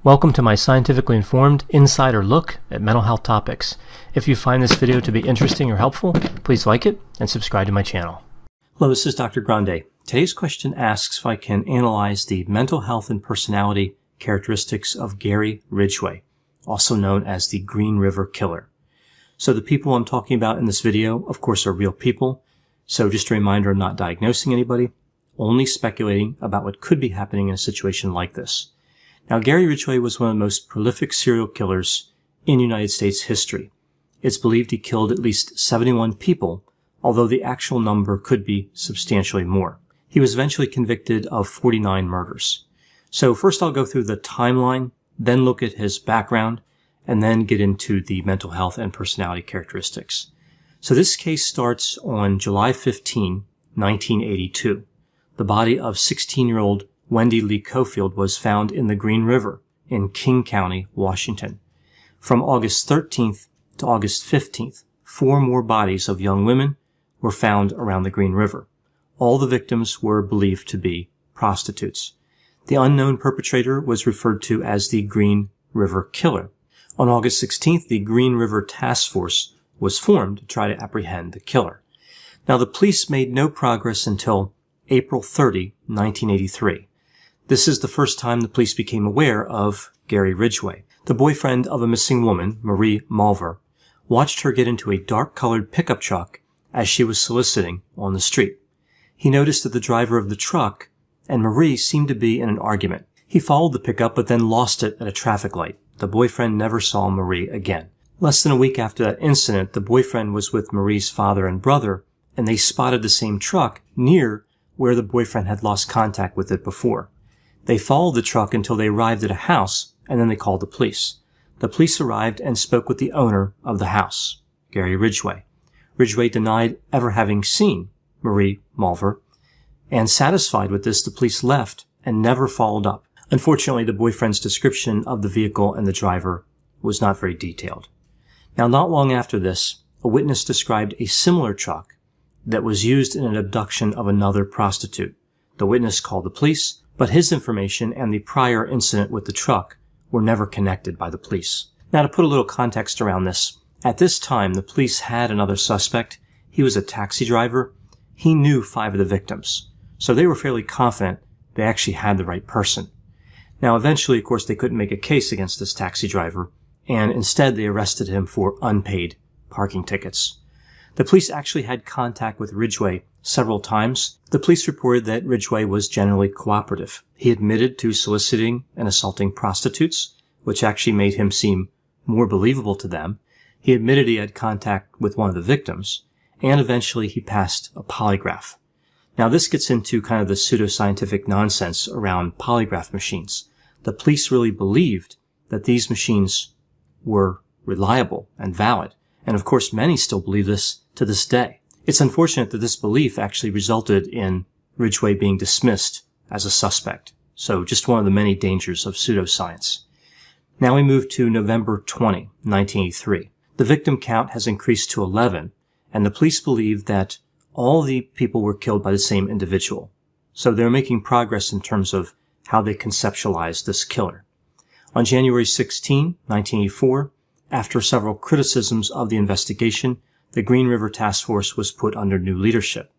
Welcome to my scientifically informed insider look at mental health topics. If you find this video to be interesting or helpful, please like it and subscribe to my channel. Hello, this is Dr. Grande. Today's question asks if I can analyze the mental health and personality characteristics of Gary Ridgway, also known as the Green River Killer. So the people I'm talking about in this video, of course, are real people. So just a reminder, I'm not diagnosing anybody, only speculating about what could be happening in a situation like this. Now, Gary Ridgway was one of the most prolific serial killers in United States history. It's believed he killed at least 71 people, although the actual number could be substantially more. He was eventually convicted of 49 murders. So first I'll go through the timeline, then look at his background, and then get into the mental health and personality characteristics. So this case starts on July 15, 1982. The body of 16-year-old Wendy Lee Cofield was found in the Green River in King County, Washington. From August 13th to August 15th, 4 more bodies of young women were found around the Green River. All the victims were believed to be prostitutes. The unknown perpetrator was referred to as the Green River Killer. On August 16th, the Green River Task Force was formed to try to apprehend the killer. Now, the police made no progress until April 30, 1983. This is the first time the police became aware of Gary Ridgway. The boyfriend of a missing woman, Marie Malver, watched her get into a dark-colored pickup truck as she was soliciting on the street. He noticed that the driver of the truck and Marie seemed to be in an argument. He followed the pickup but then lost it at a traffic light. The boyfriend never saw Marie again. Less than a week after that incident, the boyfriend was with Marie's father and brother, and they spotted the same truck near where the boyfriend had lost contact with it before. They followed the truck until they arrived at a house, and then they called the police. The police arrived and spoke with the owner of the house, Gary Ridgway. Ridgway denied ever having seen Marie Malver, and satisfied with this, the police left and never followed up. Unfortunately, the boyfriend's description of the vehicle and the driver was not very detailed. Now, not long after this, a witness described a similar truck that was used in an abduction of another prostitute. The witness called the police, but his information and the prior incident with the truck were never connected by the police. Now, to put a little context around this, at this time, the police had another suspect. He was a taxi driver. He knew 5 of the victims, so they were fairly confident they actually had the right person. Now, eventually, of course, they couldn't make a case against this taxi driver, and instead they arrested him for unpaid parking tickets. The police actually had contact with Ridgway several times. The police reported that Ridgway was generally cooperative. He admitted to soliciting and assaulting prostitutes, which actually made him seem more believable to them. He admitted he had contact with one of the victims, and eventually he passed a polygraph. Now, this gets into kind of the pseudoscientific nonsense around polygraph machines. The police really believed that these machines were reliable and valid. And of course, many still believe this to this day. It's unfortunate that this belief actually resulted in Ridgway being dismissed as a suspect. So just one of the many dangers of pseudoscience. Now we move to November 20, 1983. The victim count has increased to 11, and the police believe that all the people were killed by the same individual. So they're making progress in terms of how they conceptualize this killer. On January 16, 1984, after several criticisms of the investigation, the Green River Task Force was put under new leadership.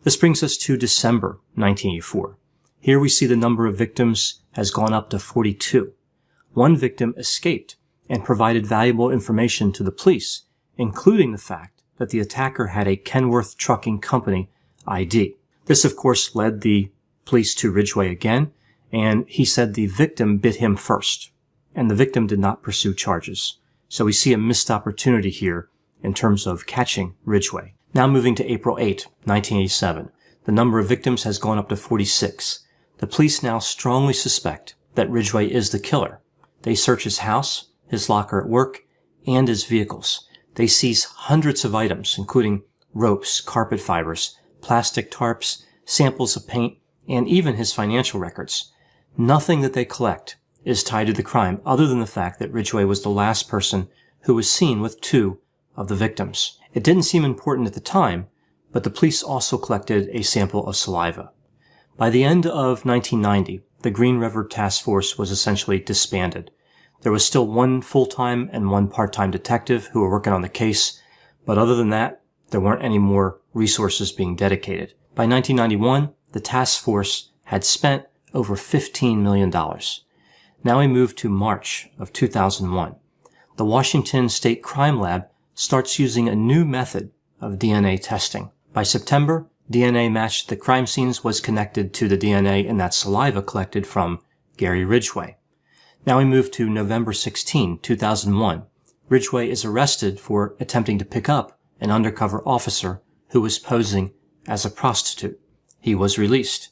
This brings us to December 1984. Here we see the number of victims has gone up to 42. One victim escaped and provided valuable information to the police, including the fact that the attacker had a Kenworth Trucking Company ID. This, of course, led the police to Ridgway again, and he said the victim bit him first, and the victim did not pursue charges. So we see a missed opportunity here in terms of catching Ridgway. Now moving to April 8, 1987. The number of victims has gone up to 46. The police now strongly suspect that Ridgway is the killer. They search his house, his locker at work, and his vehicles. They seize hundreds of items, including ropes, carpet fibers, plastic tarps, samples of paint, and even his financial records. Nothing that they collect is tied to the crime other than the fact that Ridgway was the last person who was seen with 2 of the victims. It didn't seem important at the time, but the police also collected a sample of saliva. By the end of 1990, the Green River Task Force was essentially disbanded. There was still one full-time and one part-time detective who were working on the case, but other than that, there weren't any more resources being dedicated. By 1991, the task force had spent over $15 million. Now we move to March of 2001. The Washington State Crime Lab starts using a new method of DNA testing. By September, DNA matched the crime scenes was connected to the DNA in that saliva collected from Gary Ridgway. Now we move to November 16, 2001. Ridgway is arrested for attempting to pick up an undercover officer who was posing as a prostitute. He was released.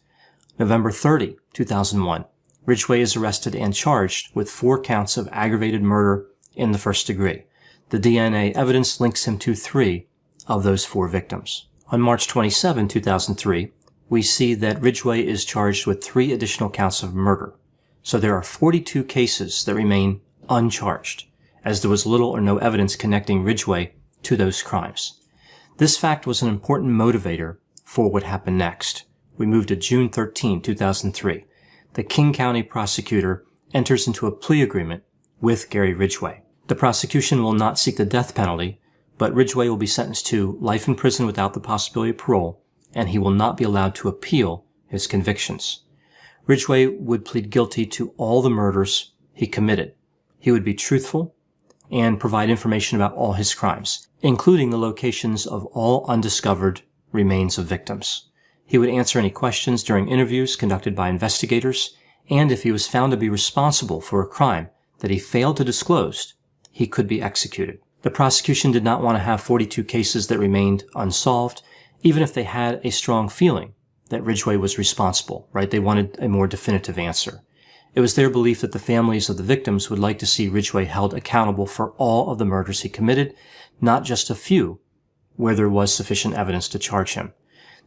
November 30, 2001. Ridgway is arrested and charged with 4 counts of aggravated murder in the first degree. The DNA evidence links him to 3 of those 4 victims. On March 27, 2003, we see that Ridgway is charged with 3 additional counts of murder. So there are 42 cases that remain uncharged, as there was little or no evidence connecting Ridgway to those crimes. This fact was an important motivator for what happened next. We move to June 13, 2003. The King County prosecutor enters into a plea agreement with Gary Ridgway. The prosecution will not seek the death penalty, but Ridgway will be sentenced to life in prison without the possibility of parole, and he will not be allowed to appeal his convictions. Ridgway would plead guilty to all the murders he committed. He would be truthful and provide information about all his crimes, including the locations of all undiscovered remains of victims. He would answer any questions during interviews conducted by investigators, and if he was found to be responsible for a crime that he failed to disclose, he could be executed. The prosecution did not want to have 42 cases that remained unsolved, even if they had a strong feeling that Ridgway was responsible, right? They wanted a more definitive answer. It was their belief that the families of the victims would like to see Ridgway held accountable for all of the murders he committed, not just a few where there was sufficient evidence to charge him.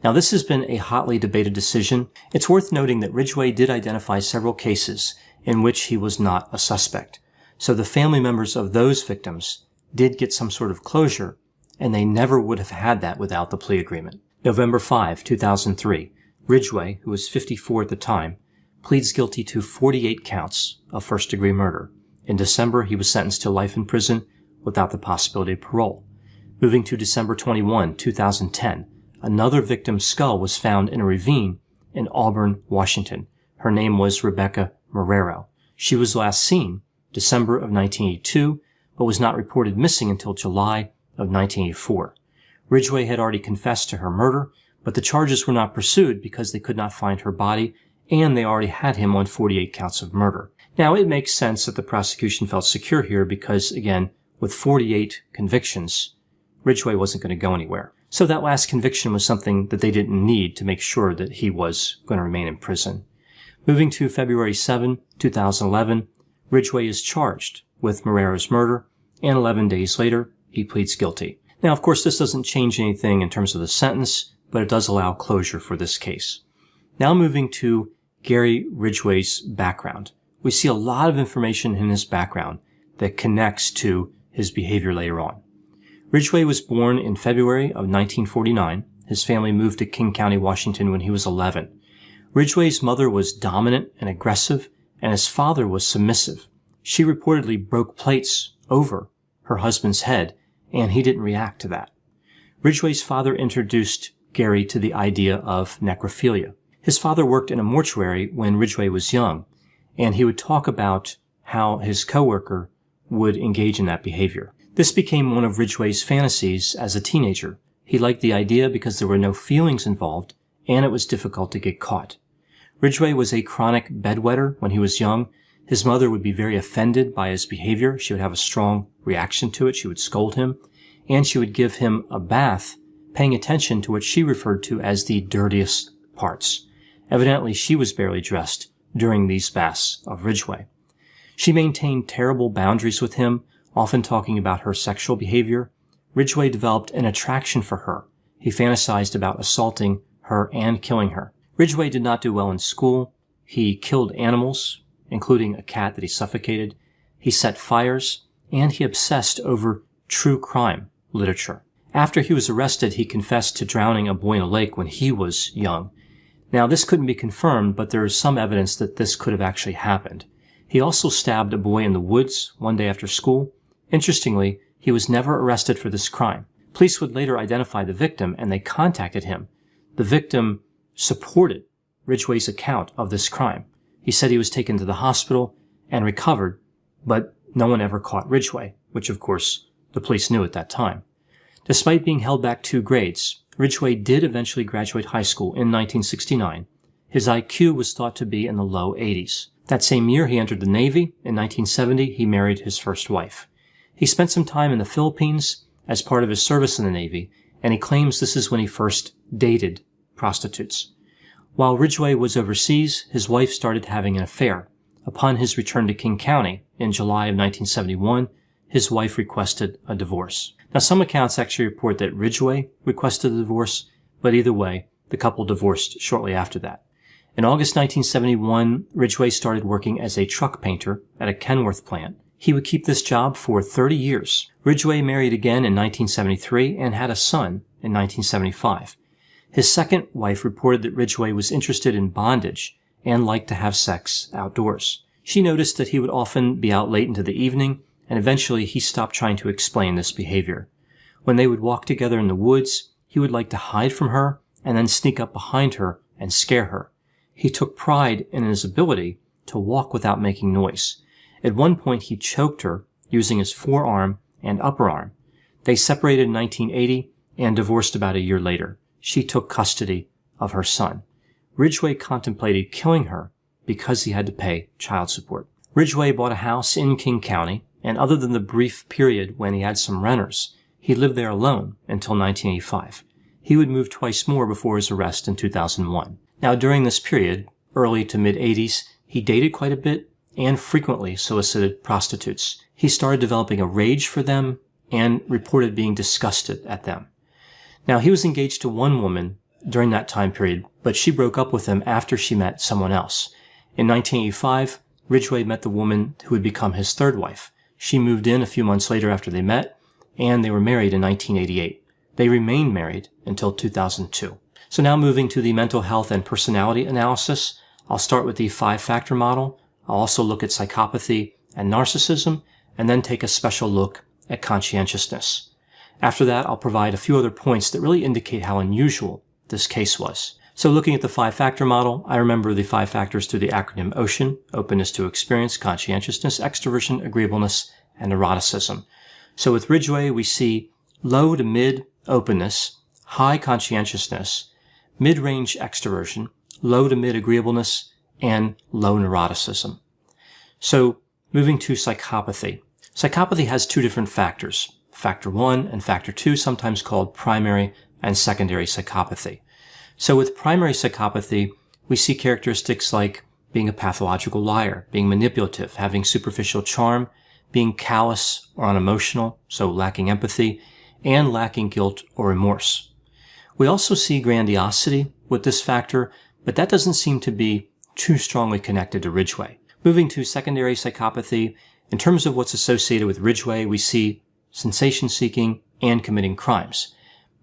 Now, this has been a hotly debated decision. It's worth noting that Ridgway did identify several cases in which he was not a suspect. So the family members of those victims did get some sort of closure, and they never would have had that without the plea agreement. November 5, 2003, Ridgway, who was 54 at the time, pleads guilty to 48 counts of first-degree murder. In December, he was sentenced to life in prison without the possibility of parole. Moving to December 21, 2010, another victim's skull was found in a ravine in Auburn, Washington. Her name was Rebecca Marrero. She was last seen December of 1982, but was not reported missing until July of 1984. Ridgway had already confessed to her murder, but the charges were not pursued because they could not find her body, and they already had him on 48 counts of murder. Now, it makes sense that the prosecution felt secure here because, again, with 48 convictions, Ridgway wasn't going to go anywhere. So that last conviction was something that they didn't need to make sure that he was going to remain in prison. Moving to February 7, 2011, Ridgway is charged with Marrero's murder, and 11 days later, he pleads guilty. Now, of course, this doesn't change anything in terms of the sentence, but it does allow closure for this case. Now moving to Gary Ridgway's background. We see a lot of information in his background that connects to his behavior later on. Ridgway was born in February of 1949. His family moved to King County, Washington when he was 11. Ridgway's mother was dominant and aggressive, and his father was submissive. She reportedly broke plates over her husband's head, and he didn't react to that. Ridgway's father introduced Gary to the idea of necrophilia. His father worked in a mortuary when Ridgway was young, and he would talk about how his coworker would engage in that behavior. This became one of Ridgway's fantasies as a teenager. He liked the idea because there were no feelings involved, and it was difficult to get caught. Ridgway was a chronic bedwetter when he was young. His mother would be very offended by his behavior. She would have a strong reaction to it. She would scold him, and she would give him a bath, paying attention to what she referred to as the dirtiest parts. Evidently, she was barely dressed during these baths of Ridgway. She maintained terrible boundaries with him, often talking about her sexual behavior. Ridgway developed an attraction for her. He fantasized about assaulting her and killing her. Ridgway did not do well in school. He killed animals, including a cat that he suffocated. He set fires, and he obsessed over true crime literature. After he was arrested, he confessed to drowning a boy in a lake when he was young. Now, this couldn't be confirmed, but there is some evidence that this could have actually happened. He also stabbed a boy in the woods one day after school. Interestingly, he was never arrested for this crime. Police would later identify the victim, and they contacted him. The victim supported Ridgway's account of this crime. He said he was taken to the hospital and recovered, but no one ever caught Ridgway, which of course the police knew at that time. Despite being held back 2 grades, Ridgway did eventually graduate high school in 1969. His IQ was thought to be in the low 80s. That same year, he entered the Navy. In 1970, he married his first wife. He spent some time in the Philippines as part of his service in the Navy, and he claims this is when he first dated prostitutes. While Ridgway was overseas, his wife started having an affair. Upon his return to King County in July of 1971, his wife requested a divorce. Now, some accounts actually report that Ridgway requested a divorce, but either way, the couple divorced shortly after that. In August 1971, Ridgway started working as a truck painter at a Kenworth plant. He would keep this job for 30 years. Ridgway married again in 1973 and had a son in 1975. His second wife reported that Ridgway was interested in bondage and liked to have sex outdoors. She noticed that he would often be out late into the evening, and eventually he stopped trying to explain this behavior. When they would walk together in the woods, he would like to hide from her and then sneak up behind her and scare her. He took pride in his ability to walk without making noise. At one point, he choked her using his forearm and upper arm. They separated in 1980 and divorced about a year later. She took custody of her son. Ridgway contemplated killing her because he had to pay child support. Ridgway bought a house in King County, and other than the brief period when he had some renters, he lived there alone until 1985. He would move twice more before his arrest in 2001. Now, during this period, early to mid-80s, he dated quite a bit and frequently solicited prostitutes. He started developing a rage for them and reported being disgusted at them. Now, he was engaged to one woman during that time period, but she broke up with him after she met someone else. In 1985, Ridgway met the woman who would become his third wife. She moved in a few months later after they met, and they were married in 1988. They remained married until 2002. So now moving to the mental health and personality analysis, I'll start with the 5-factor model. I'll also look at psychopathy and narcissism, and then take a special look at conscientiousness. After that, I'll provide a few other points that really indicate how unusual this case was. So looking at the 5-factor model, I remember the 5 factors through the acronym OCEAN: openness to experience, conscientiousness, extroversion, agreeableness, and neuroticism. So with Ridgway, we see low to mid openness, high conscientiousness, mid-range extroversion, low to mid agreeableness, and low neuroticism. So moving to psychopathy. Psychopathy has 2 different factors, factor 1 and factor 2, sometimes called primary and secondary psychopathy. So with primary psychopathy, we see characteristics like being a pathological liar, being manipulative, having superficial charm, being callous or unemotional, so lacking empathy, and lacking guilt or remorse. We also see grandiosity with this factor, but that doesn't seem to be too strongly connected to Ridgway. Moving to secondary psychopathy, in terms of what's associated with Ridgway, we see sensation-seeking and committing crimes.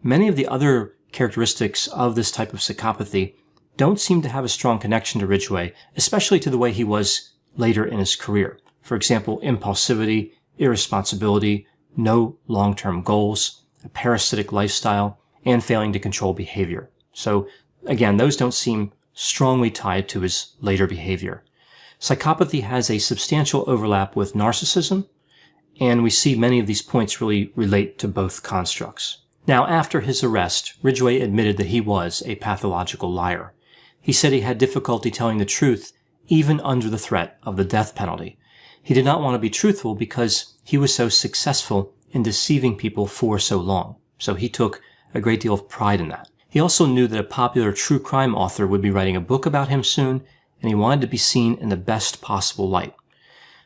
Many of the other characteristics of this type of psychopathy don't seem to have a strong connection to Ridgway, especially to the way he was later in his career. For example, impulsivity, irresponsibility, no long-term goals, a parasitic lifestyle, and failing to control behavior. So again, those don't seem strongly tied to his later behavior. Psychopathy has a substantial overlap with narcissism, and we see many of these points really relate to both constructs. Now, after his arrest, Ridgway admitted that he was a pathological liar. He said he had difficulty telling the truth even under the threat of the death penalty. He did not want to be truthful because he was so successful in deceiving people for so long. So he took a great deal of pride in that. He also knew that a popular true crime author would be writing a book about him soon, and he wanted to be seen in the best possible light.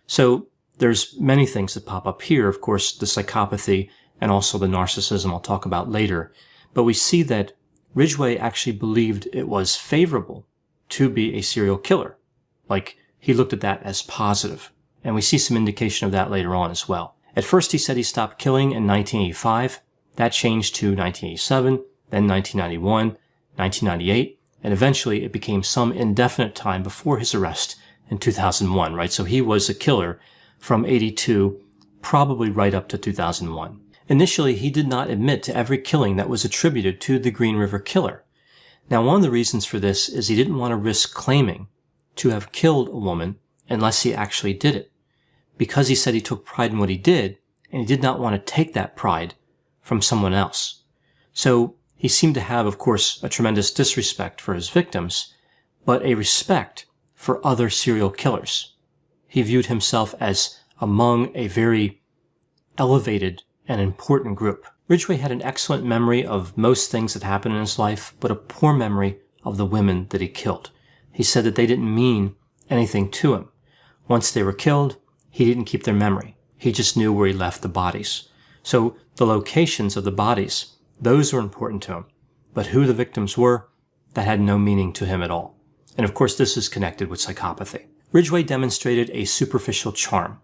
So there's many things that pop up here. Of course, the psychopathy and also the narcissism I'll talk about later. But we see that Ridgway actually believed it was favorable to be a serial killer. Like, he looked at that as positive. And we see some indication of that later on as well. At first, he said he stopped killing in 1985. That changed to 1987, then 1991, 1998. and eventually it became some indefinite time before his arrest in 2001, right? So he was a killer from 82, probably right up to 2001. Initially, he did not admit to every killing that was attributed to the Green River Killer. Now, one of the reasons for this is he didn't want to risk claiming to have killed a woman unless he actually did it, because he said he took pride in what he did, and he did not want to take that pride from someone else. So he seemed to have, of course, a tremendous disrespect for his victims, but a respect for other serial killers. He viewed himself as among a very elevated and important group. Ridgway had an excellent memory of most things that happened in his life, but a poor memory of the women that he killed. He said that they didn't mean anything to him. Once they were killed, he didn't keep their memory. He just knew where he left the bodies. So the locations of the bodies, those were important to him. But who the victims were, that had no meaning to him at all. And of course, this is connected with psychopathy. Ridgway demonstrated a superficial charm.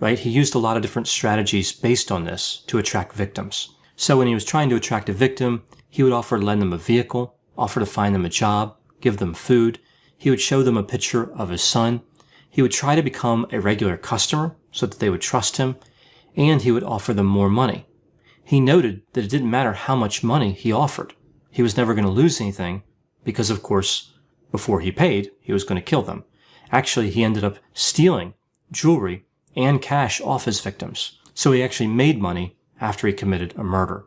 Right? He used a lot of different strategies based on this to attract victims. So when he was trying to attract a victim, he would offer to lend them a vehicle, offer to find them a job, give them food. He would show them a picture of his son. He would try to become a regular customer so that they would trust him, and he would offer them more money. He noted that it didn't matter how much money he offered. He was never going to lose anything because, of course, before he paid, he was going to kill them. Actually, he ended up stealing jewelry and cash off his victims. So he actually made money after he committed a murder.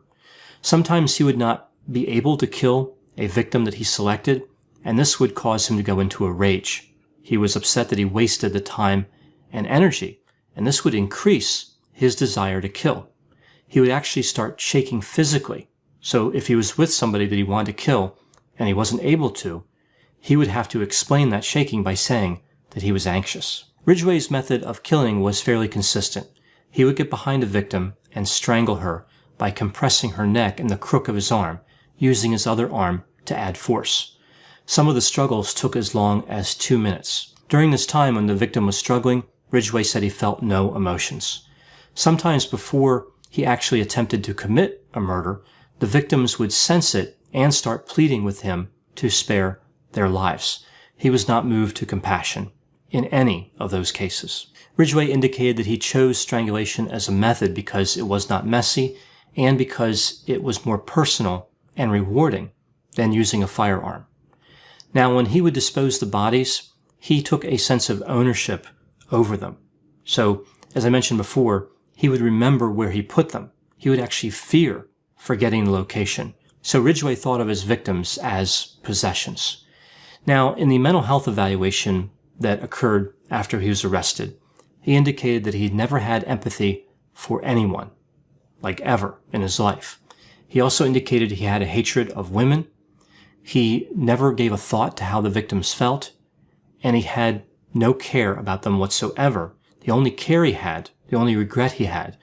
Sometimes he would not be able to kill a victim that he selected, and this would cause him to go into a rage. He was upset that he wasted the time and energy, and this would increase his desire to kill. He would actually start shaking physically. So if he was with somebody that he wanted to kill and he wasn't able to, he would have to explain that shaking by saying that he was anxious. Ridgway's method of killing was fairly consistent. He would get behind a victim and strangle her by compressing her neck in the crook of his arm, using his other arm to add force. Some of the struggles took as long as 2 minutes. During this time when the victim was struggling, Ridgway said he felt no emotions. Sometimes before he actually attempted to commit a murder, the victims would sense it and start pleading with him to spare their lives. He was not moved to compassion in any of those cases. Ridgway indicated that he chose strangulation as a method because it was not messy and because it was more personal and rewarding than using a firearm. Now, when he would dispose the bodies, he took a sense of ownership over them. So, as I mentioned before, he would remember where he put them. He would actually fear forgetting the location. So Ridgway thought of his victims as possessions. Now, in the mental health evaluation that occurred after he was arrested, he indicated that he'd never had empathy for anyone, like ever, in his life. He also indicated he had a hatred of women. He never gave a thought to how the victims felt, and he had no care about them whatsoever. The only care he had, the only regret he had,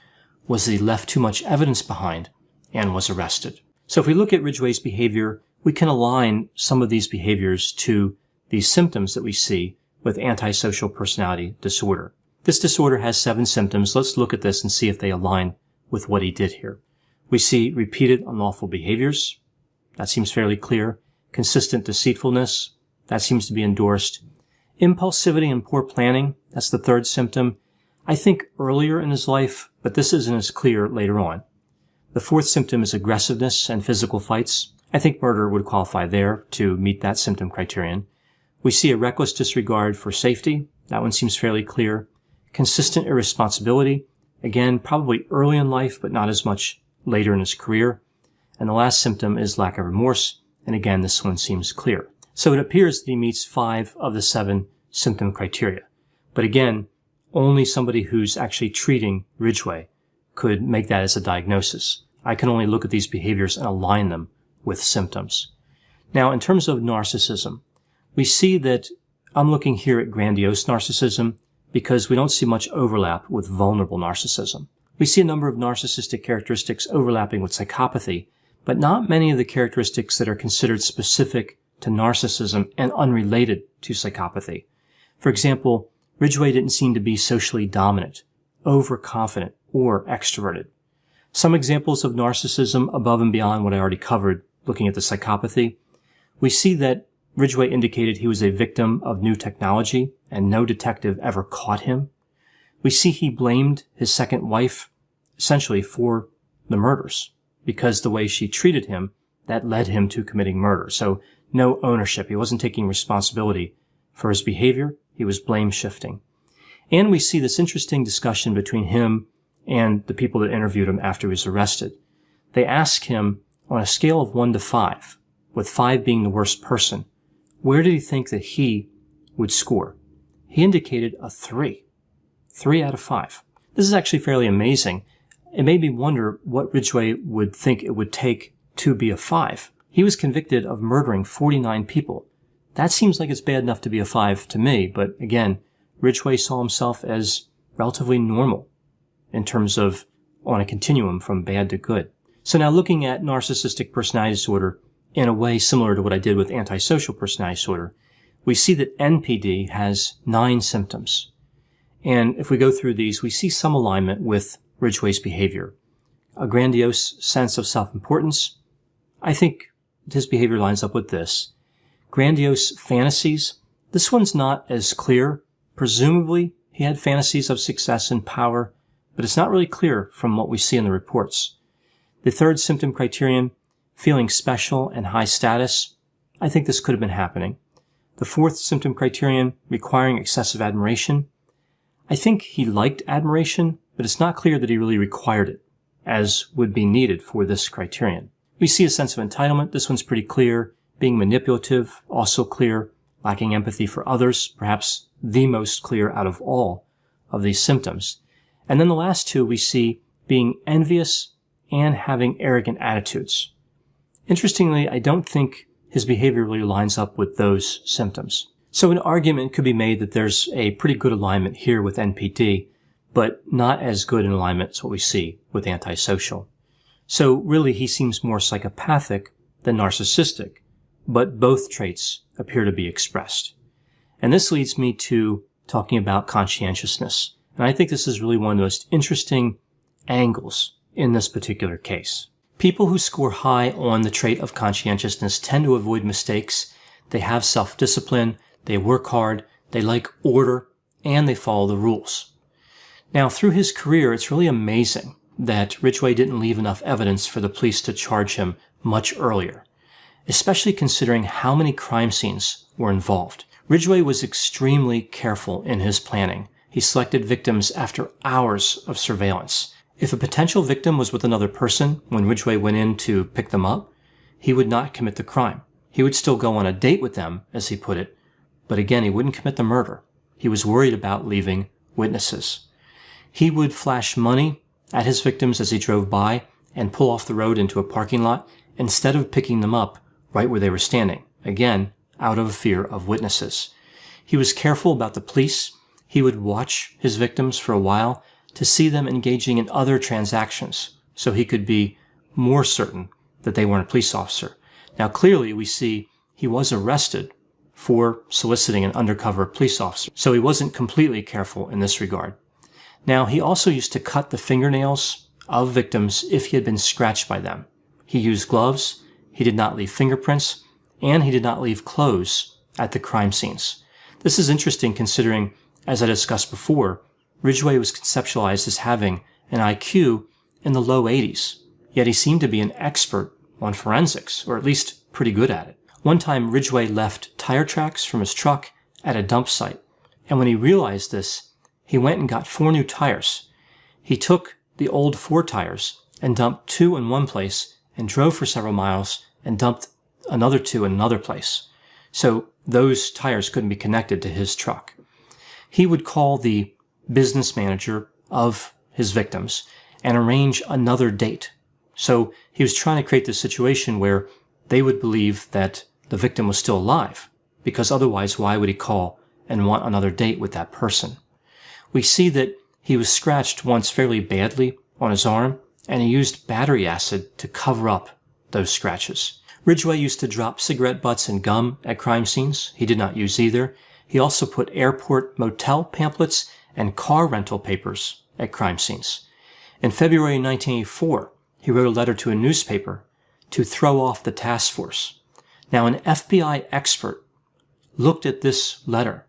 was that he left too much evidence behind and was arrested. So if we look at Ridgway's behavior, we can align some of these behaviors to these symptoms that we see with antisocial personality disorder. This disorder has 7 symptoms. Let's look at this and see if they align with what he did here. We see repeated unlawful behaviors. That seems fairly clear. Consistent deceitfulness. That seems to be endorsed. Impulsivity and poor planning. That's the 3rd symptom. I think earlier in his life, but this isn't as clear later on. The 4th symptom is aggressiveness and physical fights. I think murder would qualify there to meet that symptom criterion. We see a reckless disregard for safety. That one seems fairly clear. Consistent irresponsibility. Again, probably early in life, but not as much later in his career. And the last symptom is lack of remorse. And again, this one seems clear. So it appears that he meets 5 of the 7 symptom criteria. But again, only somebody who's actually treating Ridgway could make that as a diagnosis. I can only look at these behaviors and align them with symptoms. Now, in terms of narcissism, we see that I'm looking here at grandiose narcissism because we don't see much overlap with vulnerable narcissism. We see a number of narcissistic characteristics overlapping with psychopathy, but not many of the characteristics that are considered specific to narcissism and unrelated to psychopathy. For example, Ridgway didn't seem to be socially dominant, overconfident, or extroverted. Some examples of narcissism above and beyond what I already covered looking at the psychopathy. We see that Ridgway indicated he was a victim of new technology and no detective ever caught him. We see he blamed his second wife essentially for the murders because the way she treated him, that led him to committing murder. So no ownership. He wasn't taking responsibility for his behavior. He was blame shifting. And we see this interesting discussion between him and the people that interviewed him after he was arrested. They asked him on a scale of 1 to 5, with 5 being the worst person, where did he think that he would score? He indicated a 3. 3 out of 5. This is actually fairly amazing. It made me wonder what Ridgway would think it would take to be a 5. He was convicted of murdering 49 people. That seems like it's bad enough to be a 5 to me, but again, Ridgway saw himself as relatively normal in terms of on a continuum from bad to good. So now looking at narcissistic personality disorder in a way similar to what I did with antisocial personality disorder, we see that NPD has 9 symptoms. And if we go through these, we see some alignment with Ridgway's behavior. A grandiose sense of self-importance. I think his behavior lines up with this. Grandiose fantasies. This one's not as clear. Presumably, he had fantasies of success and power, but it's not really clear from what we see in the reports. The third symptom criterion, feeling special and high status. I think this could have been happening. The fourth symptom criterion, requiring excessive admiration. I think he liked admiration, but it's not clear that he really required it, as would be needed for this criterion. We see a sense of entitlement. This one's pretty clear. Being manipulative, also clear. Lacking empathy for others, perhaps the most clear out of all of these symptoms. And then the last two we see being envious and having arrogant attitudes. Interestingly, I don't think his behavior really lines up with those symptoms. So an argument could be made that there's a pretty good alignment here with NPD, but not as good an alignment as what we see with antisocial. So really he seems more psychopathic than narcissistic, but both traits appear to be expressed. And this leads me to talking about conscientiousness. And I think this is really one of the most interesting angles in this particular case. People who score high on the trait of conscientiousness tend to avoid mistakes. They have self-discipline, they work hard, they like order, and they follow the rules. Now, through his career, it's really amazing that Ridgway didn't leave enough evidence for the police to charge him much earlier, especially considering how many crime scenes were involved. Ridgway was extremely careful in his planning. He selected victims after hours of surveillance. If a potential victim was with another person when Ridgway went in to pick them up, he would not commit the crime. He would still go on a date with them, as he put it, but again, he wouldn't commit the murder. He was worried about leaving witnesses. He would flash money at his victims as he drove by and pull off the road into a parking lot instead of picking them up right where they were standing, again, out of fear of witnesses. He was careful about the police. He would watch his victims for a while to see them engaging in other transactions so he could be more certain that they weren't a police officer. Now, clearly, we see he was arrested for soliciting an undercover police officer, so he wasn't completely careful in this regard. Now, he also used to cut the fingernails of victims if he had been scratched by them. He used gloves, he did not leave fingerprints, and he did not leave clothes at the crime scenes. This is interesting considering, as I discussed before, Ridgway was conceptualized as having an IQ in the low 80s, yet he seemed to be an expert on forensics, or at least pretty good at it. One time, Ridgway left tire tracks from his truck at a dump site, and when he realized this, he went and got 4 new tires. He took the old 4 tires and dumped 2 in one place and drove for several miles and dumped another 2 in another place. So those tires couldn't be connected to his truck. He would call the business manager of his victims and arrange another date. So he was trying to create this situation where they would believe that the victim was still alive, because otherwise why would he call and want another date with that person? We see that he was scratched once fairly badly on his arm, and he used battery acid to cover up those scratches. Ridgway used to drop cigarette butts and gum at crime scenes. He did not use either. He also put airport motel pamphlets and car rental papers at crime scenes. In February 1984, he wrote a letter to a newspaper to throw off the task force. Now, an FBI expert looked at this letter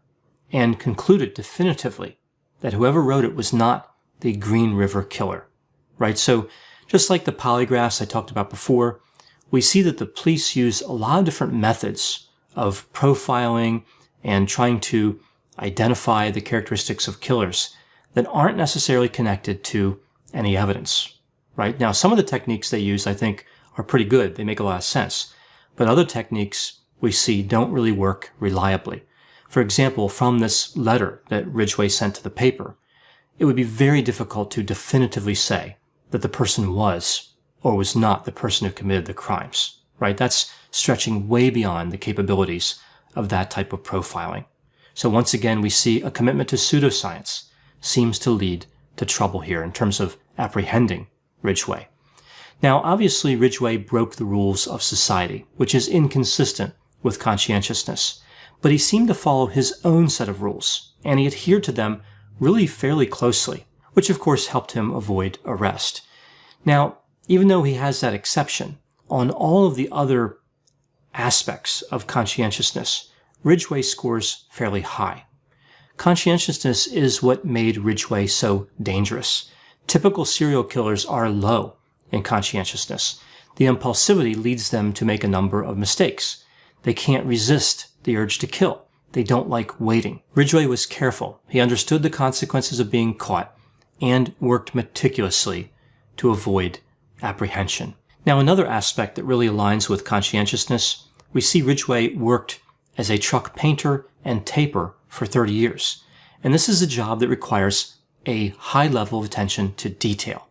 and concluded definitively that whoever wrote it was not the Green River Killer, right? So just like the polygraphs I talked about before, we see that the police use a lot of different methods of profiling and trying to identify the characteristics of killers that aren't necessarily connected to any evidence, right? Now, some of the techniques they use, I think, are pretty good. They make a lot of sense. But other techniques we see don't really work reliably. For example, from this letter that Ridgway sent to the paper, it would be very difficult to definitively say that the person was or was not the person who committed the crimes, right? That's stretching way beyond the capabilities of that type of profiling. So once again, we see a commitment to pseudoscience seems to lead to trouble here in terms of apprehending Ridgway. Now, obviously, Ridgway broke the rules of society, which is inconsistent with conscientiousness, but he seemed to follow his own set of rules, and he adhered to them really fairly closely, which of course helped him avoid arrest. Now, even though he has that exception, on all of the other aspects of conscientiousness, Ridgway scores fairly high. Conscientiousness is what made Ridgway so dangerous. Typical serial killers are low in conscientiousness. The impulsivity leads them to make a number of mistakes. They can't resist the urge to kill. They don't like waiting. Ridgway was careful. He understood the consequences of being caught and worked meticulously to avoid apprehension. Now, another aspect that really aligns with conscientiousness, we see Ridgway worked as a truck painter and taper for 30 years. And this is a job that requires a high level of attention to detail.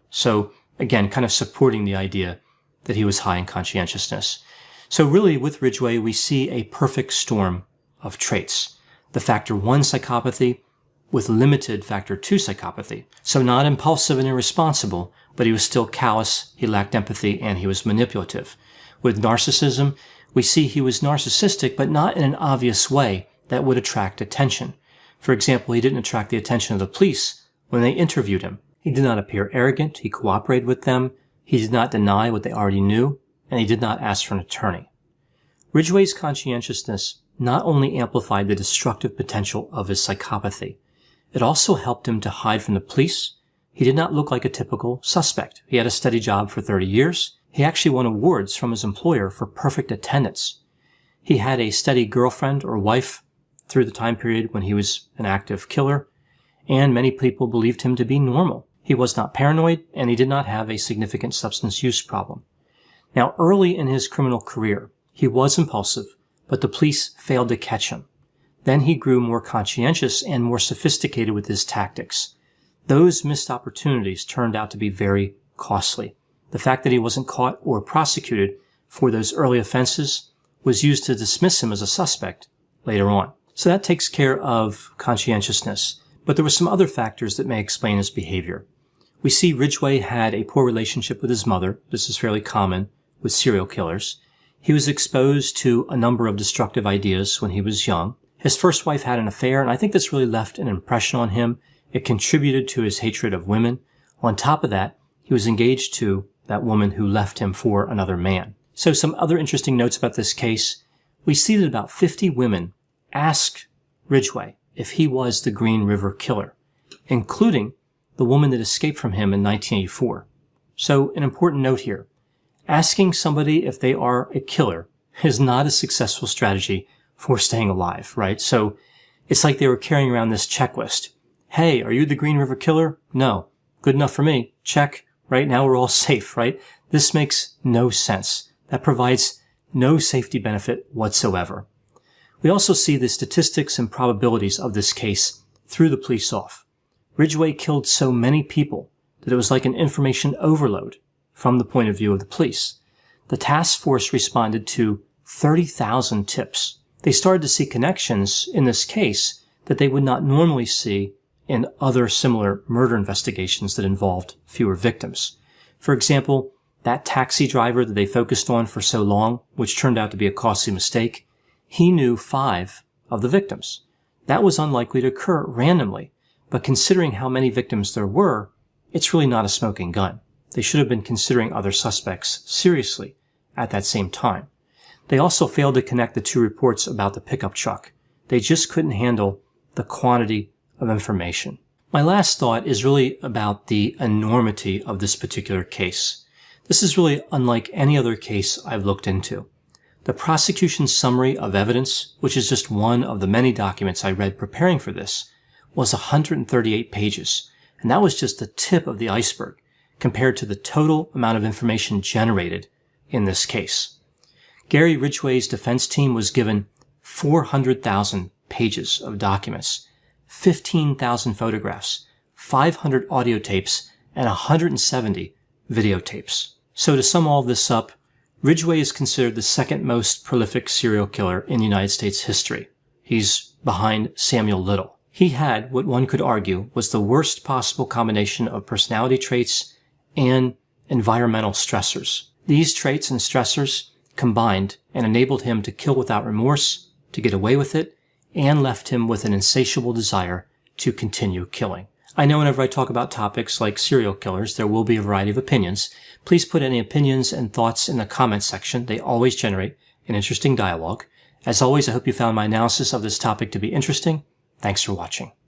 So again, kind of supporting the idea that he was high in conscientiousness. So really with Ridgway, we see a perfect storm of traits. The factor 1 psychopathy with limited factor 2 psychopathy. So not impulsive and irresponsible, but he was still callous, he lacked empathy, and he was manipulative. With narcissism, we see he was narcissistic, but not in an obvious way that would attract attention. For example, he didn't attract the attention of the police when they interviewed him. He did not appear arrogant, he cooperated with them, he did not deny what they already knew, and he did not ask for an attorney. Ridgway's conscientiousness not only amplified the destructive potential of his psychopathy, it also helped him to hide from the police. He did not look like a typical suspect. He had a steady job for 30 years. He actually won awards from his employer for perfect attendance. He had a steady girlfriend or wife through the time period when he was an active killer, and many people believed him to be normal. He was not paranoid, and he did not have a significant substance use problem. Now, early in his criminal career, he was impulsive, but the police failed to catch him. Then he grew more conscientious and more sophisticated with his tactics. Those missed opportunities turned out to be very costly. The fact that he wasn't caught or prosecuted for those early offenses was used to dismiss him as a suspect later on. So that takes care of conscientiousness. But there were some other factors that may explain his behavior. We see Ridgway had a poor relationship with his mother. This is fairly common with serial killers. He was exposed to a number of destructive ideas when he was young. His first wife had an affair, and I think this really left an impression on him. It contributed to his hatred of women. On top of that, he was engaged to that woman who left him for another man. So some other interesting notes about this case. We see that about 50 women asked Ridgway if he was the Green River Killer, including the woman that escaped from him in 1984. So an important note here. Asking somebody if they are a killer is not a successful strategy for staying alive, right? So it's like they were carrying around this checklist. Hey, are you the Green River Killer? No. Good enough for me. Check. Right now we're all safe, right? This makes no sense. That provides no safety benefit whatsoever. We also see the statistics and probabilities of this case threw the police off. Ridgway killed so many people that it was like an information overload from the point of view of the police. The task force responded to 30,000 tips. They started to see connections in this case that they would not normally see in other similar murder investigations that involved fewer victims. For example, that taxi driver that they focused on for so long, which turned out to be a costly mistake, he knew 5 of the victims. That was unlikely to occur randomly, but considering how many victims there were, it's really not a smoking gun. They should have been considering other suspects seriously at that same time. They also failed to connect the two reports about the pickup truck. They just couldn't handle the quantity of information. My last thought is really about the enormity of this particular case. This is really unlike any other case I've looked into. The prosecution's summary of evidence, which is just one of the many documents I read preparing for this, was 138 pages, and that was just the tip of the iceberg compared to the total amount of information generated in this case. Gary Ridgway's defense team was given 400,000 pages of documents, 15,000 photographs, 500 audio tapes, and 170 videotapes. So to sum all of this up, Ridgway is considered the second most prolific serial killer in United States history. He's behind Samuel Little. He had what one could argue was the worst possible combination of personality traits and environmental stressors. These traits and stressors combined and enabled him to kill without remorse, to get away with it, and left him with an insatiable desire to continue killing. I know whenever I talk about topics like serial killers, there will be a variety of opinions. Please put any opinions and thoughts in the comments section. They always generate an interesting dialogue. As always, I hope you found my analysis of this topic to be interesting. Thanks for watching.